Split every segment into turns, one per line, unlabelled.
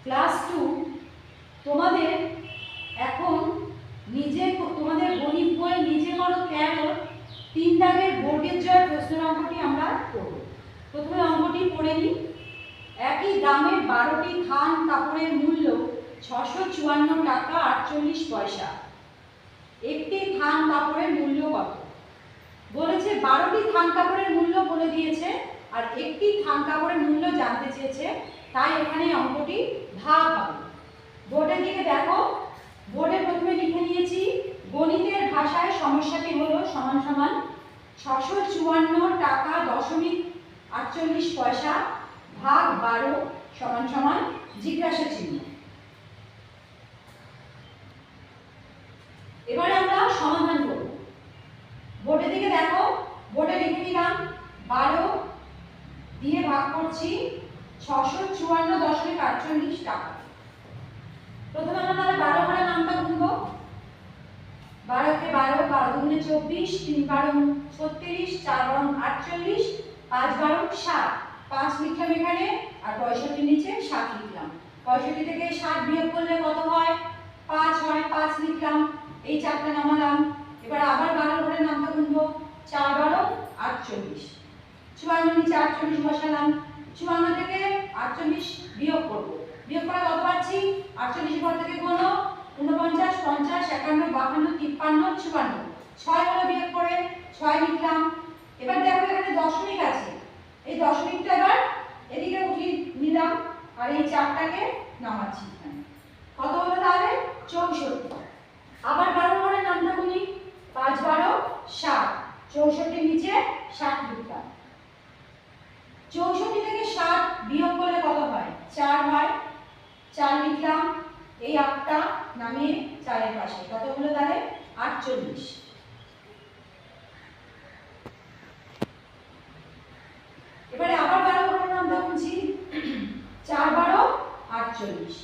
Class 2 তোমাদের এখন তোমাদের গণিত বই নিজে করো 13 3 দাগের বোর্ডের জয় প্রশ্নের অঙ্কটি আমরা করব। প্রথমে অঙ্কটি পড়ে নিই। একই দামের 12টি থান কাপড়ের মূল্য 654 টাকা 48 পয়সা। একটি থান কাপড়ের মূল্য কত? বলেছে 12টি থান কাপড়ের মূল্য বলে দিয়েছে আর একটি থান কাপড়ের মূল্য জানতে চেয়েছে, তাই এখানে অঙ্কটি ভাগ হবে। বোর্ডের দিকে দেখো, বোর্ডে প্রথমে লিখে নিয়েছি গণিতের ভাষায় সমস্যাটি হলো সমান সমান 654 টাকা 48 পয়সা ভাগ 12 সমান সমান জিজ্ঞাসা চিহ্ন। এবারে আমরা সমাধান করব। বোর্ডের দিকে দেখো, বোর্ডে লিখে নিলাম 12 দিয়ে ভাগ করছি 654.48 টাকা। প্রথমে আমরা তাহলে 12 ঘরে নামটা গুনবো। 12 কে 12, 12 দুগুণে 24, 3 12 36, 4 12 48, 5 12 60। 5 লিখলাম এখানে আর 65 নিচে 7 লিখলাম। 65 থেকে 7 বিয়োগ করলে কত হয়? 5 হয়। 5 লিখলাম, এই চারটা নামালাম। এবার আবার 12 ঘরে নামটা গুনবো। 4 12 48, 54 নিচে 48 বসালাম। 54 থেকে 48 বিয়োগ করব। বিয়োগ করে কত পাচ্ছি? 48 ঘর থেকে গোনো 49, 50, 51, 52, 53, 54। 6 হলো বিয়োগ করে 6 লিখলাম। এবার দেখো এখানে দশমিক আছে, এই দশমিকটা এবার এদিকে উঠিয়ে নিলাম আর এই চারটাকে নামাচ্ছি এখানে। কত হলো তাহলে? 64। আবার 12 ঘরের নামটা গুনি। 5 12 60, 64 নিচে 60 লিখলাম। 64 থেকে 60 বিয়োগ করলে কত হয়? 4 হয়। 4 লিখলাম, এই 8টা নামিয়ে 4 এর পাশে। কত হলো তাহলে? 48। এবারে আবার 12 ঘরের নামটা গুনছি। 4 12 48,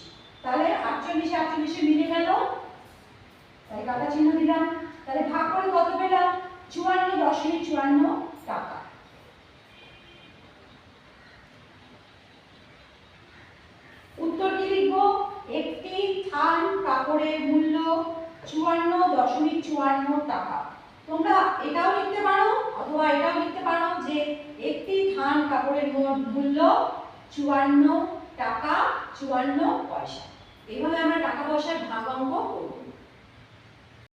তাহলে 48 48 মিলে গেল, তাই কাটা চিহ্ন দিলাম। তাহলে ভাগ করে কত পেলাম? 54.54 টাকা। উত্তর কি লিখবো? একটি থান কাপড়ের মূল্য 54.54 টাকা। তোমরা এটাও লিখতে পারো অথবা এটাও লিখতে পারো যে একটি থান কাপড়ের মূল্য 54 টাকা 54 পয়সা। এইভাবে আমরা টাকা পয়সার ভাগ অঙ্ক করব।